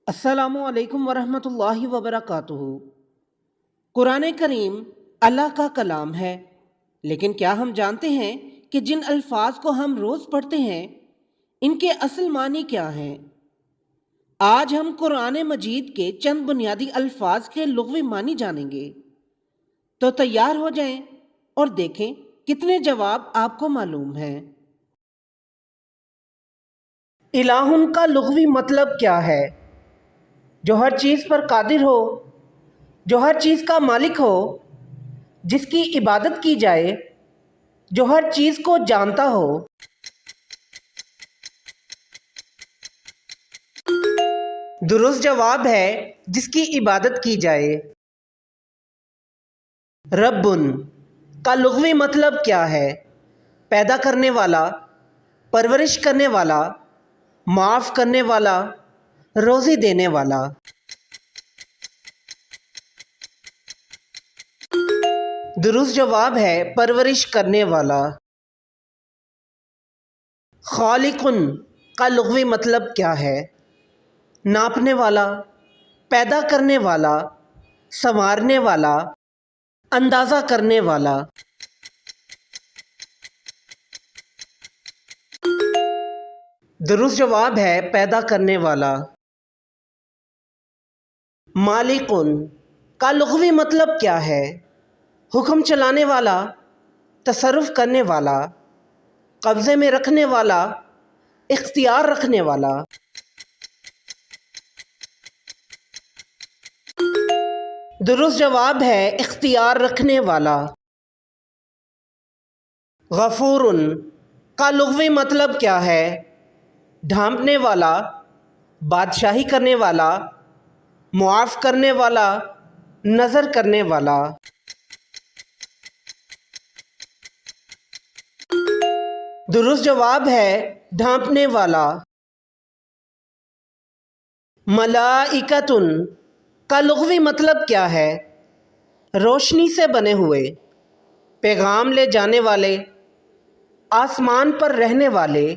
السلام علیکم ورحمۃ اللہ وبرکاتہ۔ قرآن کریم اللہ کا کلام ہے، لیکن کیا ہم جانتے ہیں کہ جن الفاظ کو ہم روز پڑھتے ہیں ان کے اصل معنی کیا ہیں؟ آج ہم قرآن مجید کے چند بنیادی الفاظ کے لغوی معنی جانیں گے، تو تیار ہو جائیں اور دیکھیں کتنے جواب آپ کو معلوم ہیں۔ الہ کا لغوی مطلب کیا ہے؟ جو ہر چیز پر قادر ہو، جو ہر چیز کا مالک ہو، جس کی عبادت کی جائے، جو ہر چیز کو جانتا ہو۔ درست جواب ہے جس کی عبادت کی جائے۔ رب کا لغوی مطلب کیا ہے؟ پیدا کرنے والا، پرورش کرنے والا، معاف کرنے والا، روزی دینے والا۔ درست جواب ہے پرورش کرنے والا۔ خالق کا لغوی مطلب کیا ہے؟ ناپنے والا، پیدا کرنے والا، سنوارنے والا، اندازہ کرنے والا۔ درست جواب ہے پیدا کرنے والا۔ مالک کا لغوی مطلب کیا ہے؟ حکم چلانے والا، تصرف کرنے والا، قبضے میں رکھنے والا، اختیار رکھنے والا۔ درست جواب ہے اختیار رکھنے والا۔ غفور کا لغوی مطلب کیا ہے؟ ڈھانپنے والا، بادشاہی کرنے والا، معاف کرنے والا، نظر کرنے والا۔ درست جواب ہے ڈھانپنے والا۔ ملائکۃ کا لغوی مطلب کیا ہے؟ روشنی سے بنے ہوئے، پیغام لے جانے والے، آسمان پر رہنے والے،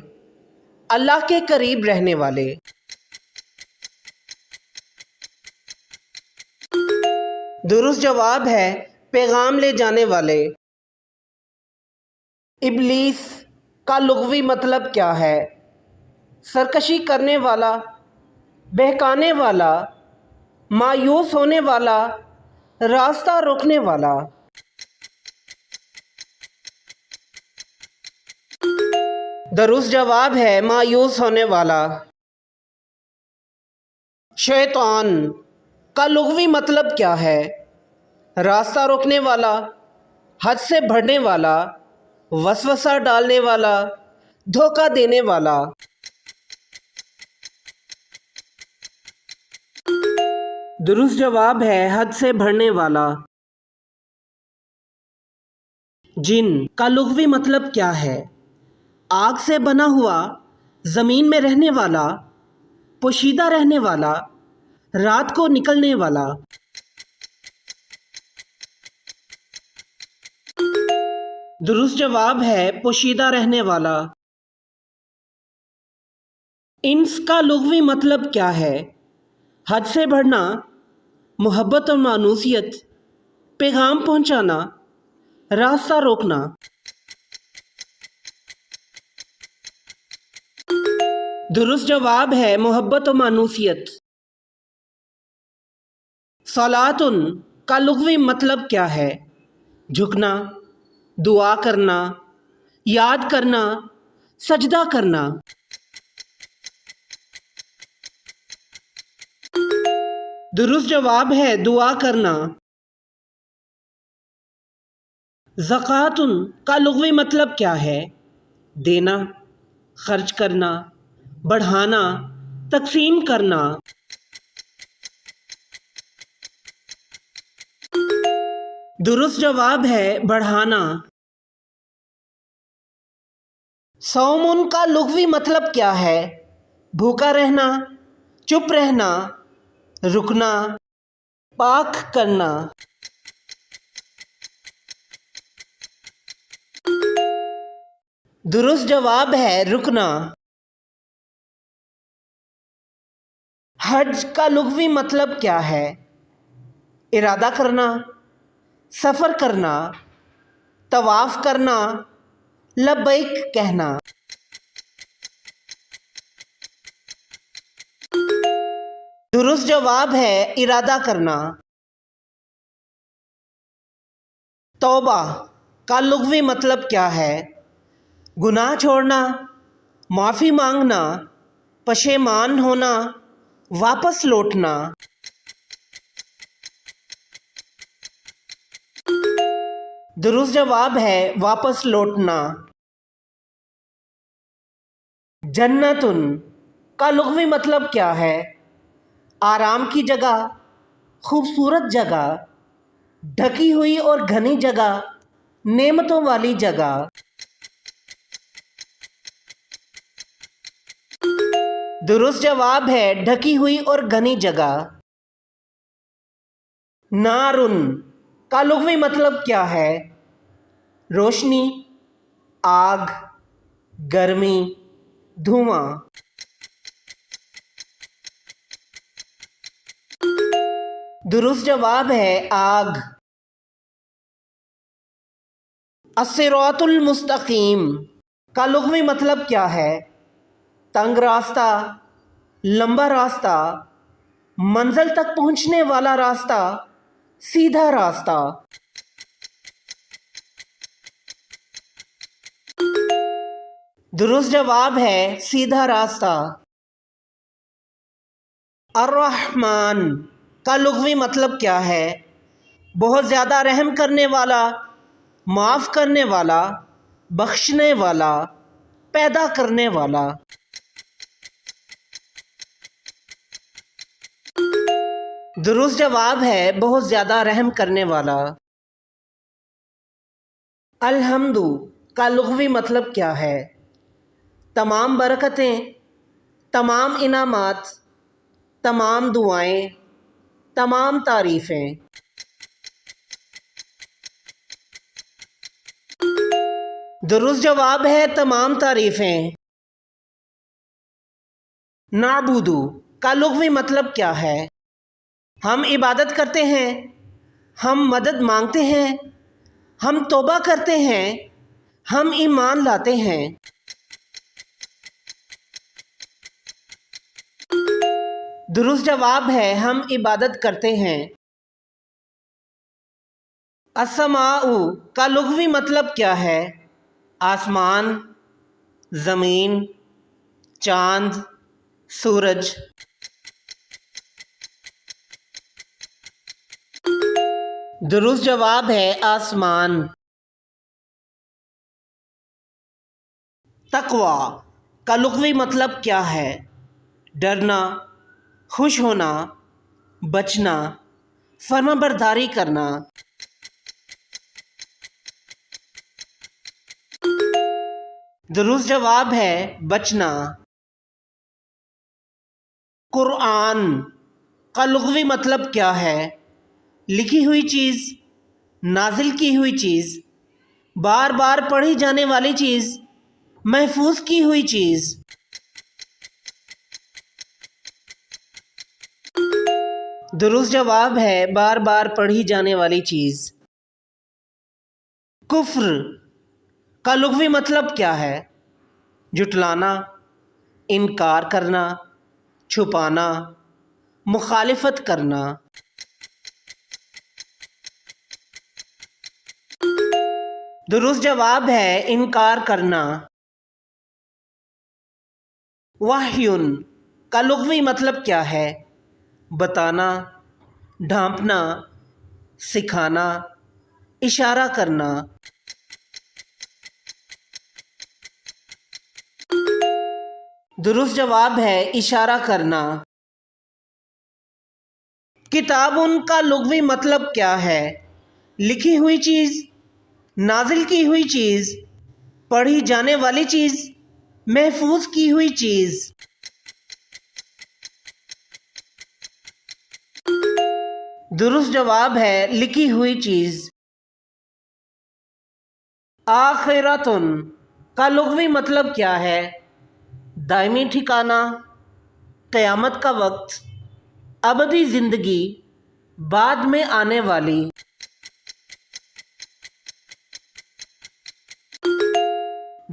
اللہ کے قریب رہنے والے۔ درست جواب ہے پیغام لے جانے والے۔ ابلیس کا لغوی مطلب کیا ہے؟ سرکشی کرنے والا، بہکانے والا، مایوس ہونے والا، راستہ روکنے والا۔ درست جواب ہے مایوس ہونے والا۔ شیطان کا لغوی مطلب کیا ہے؟ راستہ روکنے والا، حد سے بڑھنے والا، وسوسہ ڈالنے والا، دھوکہ دینے والا۔ درست جواب ہے حد سے بڑھنے والا۔ جن کا لغوی مطلب کیا ہے؟ آگ سے بنا ہوا، زمین میں رہنے والا، پوشیدہ رہنے والا، رات کو نکلنے والا۔ درست جواب ہے پوشیدہ رہنے والا۔ انس کا لغوی مطلب کیا ہے؟ حد سے بڑھنا، محبت اور مانوسیت، پیغام پہنچانا، راستہ روکنا۔ درست جواب ہے محبت و مانوسیت۔ صلاۃ کا لغوی مطلب کیا ہے؟ جھکنا، دعا کرنا، یاد کرنا، سجدہ کرنا۔ درست جواب ہے دعا کرنا۔ زکوٰۃ کا لغوی مطلب کیا ہے؟ دینا، خرچ کرنا، بڑھانا، تقسیم کرنا۔ درست جواب ہے بڑھانا۔ صوم کا لغوی مطلب کیا ہے؟ بھوکا رہنا، چپ رہنا، رکنا، پاک کرنا۔ درست جواب ہے رکنا۔ حج کا لغوی مطلب کیا ہے؟ ارادہ کرنا، سفر کرنا، طواف کرنا، لبیک کہنا۔ درست جواب ہے ارادہ کرنا۔ توبہ کا لغوی مطلب کیا ہے؟ گناہ چھوڑنا، معافی مانگنا، پشیمان ہونا، واپس لوٹنا۔ درست جواب ہے واپس لوٹنا۔ جنتن کا لغوی مطلب کیا ہے؟ آرام کی جگہ، خوبصورت جگہ، ڈھکی ہوئی اور گھنی جگہ، نعمتوں والی جگہ۔ درست جواب ہے ڈھکی ہوئی اور گھنی جگہ۔ نارن کا لغوی مطلب کیا ہے؟ روشنی، آگ، گرمی، دھواں۔ درست جواب ہے آگ۔ الصراط المستقیم کا لغوی مطلب کیا ہے؟ تنگ راستہ، لمبا راستہ، منزل تک پہنچنے والا راستہ، سیدھا راستہ۔ درست جواب ہے سیدھا راستہ۔ الرحمن کا لغوی مطلب کیا ہے؟ بہت زیادہ رحم کرنے والا، معاف کرنے والا، بخشنے والا، پیدا کرنے والا۔ درست جواب ہے بہت زیادہ رحم کرنے والا۔ الحمد کا لغوی مطلب کیا ہے؟ تمام برکتیں، تمام انعامات، تمام دعائیں، تمام تعریفیں۔ درست جواب ہے تمام تعریفیں۔ نعبد کا لغوی مطلب کیا ہے؟ ہم عبادت کرتے ہیں، ہم مدد مانگتے ہیں، ہم توبہ کرتے ہیں، ہم ایمان لاتے ہیں۔ درست جواب ہے ہم عبادت کرتے ہیں۔ السماء کا لغوی مطلب کیا ہے؟ آسمان، زمین، چاند، سورج۔ درست جواب ہے آسمان۔ تقویٰ کا لغوی مطلب کیا ہے؟ ڈرنا، خوش ہونا، بچنا، فرمانبرداری کرنا۔ درست جواب ہے بچنا۔ قرآن کا لغوی مطلب کیا ہے؟ لکھی ہوئی چیز، نازل کی ہوئی چیز، بار بار پڑھی جانے والی چیز، محفوظ کی ہوئی چیز۔ درست جواب ہے بار بار پڑھی جانے والی چیز۔ کفر کا لغوی مطلب کیا ہے؟ جھٹلانا، انکار کرنا، چھپانا، مخالفت کرنا۔ درست جواب ہے انکار کرنا۔ وحی کا لغوی مطلب کیا ہے؟ بتانا، ڈھانپنا، سکھانا، اشارہ کرنا۔ درست جواب ہے اشارہ کرنا۔ کتاب کا لغوی مطلب کیا ہے؟ لکھی ہوئی چیز، نازل کی ہوئی چیز، پڑھی جانے والی چیز، محفوظ کی ہوئی چیز۔ درست جواب ہے لکھی ہوئی چیز۔ آخرتن کا لغوی مطلب کیا ہے؟ دائمی ٹھکانہ، قیامت کا وقت، ابدی زندگی بعد میں آنے والی۔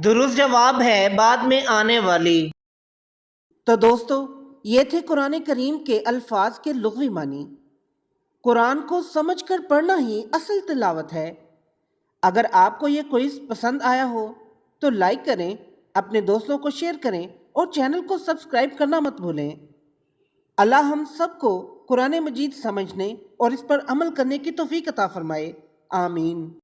درست جواب ہے بعد میں آنے والی۔ تو دوستو، یہ تھے قرآن کریم کے الفاظ کے لغوی معنی۔ قرآن کو سمجھ کر پڑھنا ہی اصل تلاوت ہے۔ اگر آپ کو یہ کوئز پسند آیا ہو تو لائک کریں، اپنے دوستوں کو شیئر کریں اور چینل کو سبسکرائب کرنا مت بھولیں۔ اللہ ہم سب کو قرآن مجید سمجھنے اور اس پر عمل کرنے کی توفیق عطا فرمائے، آمین۔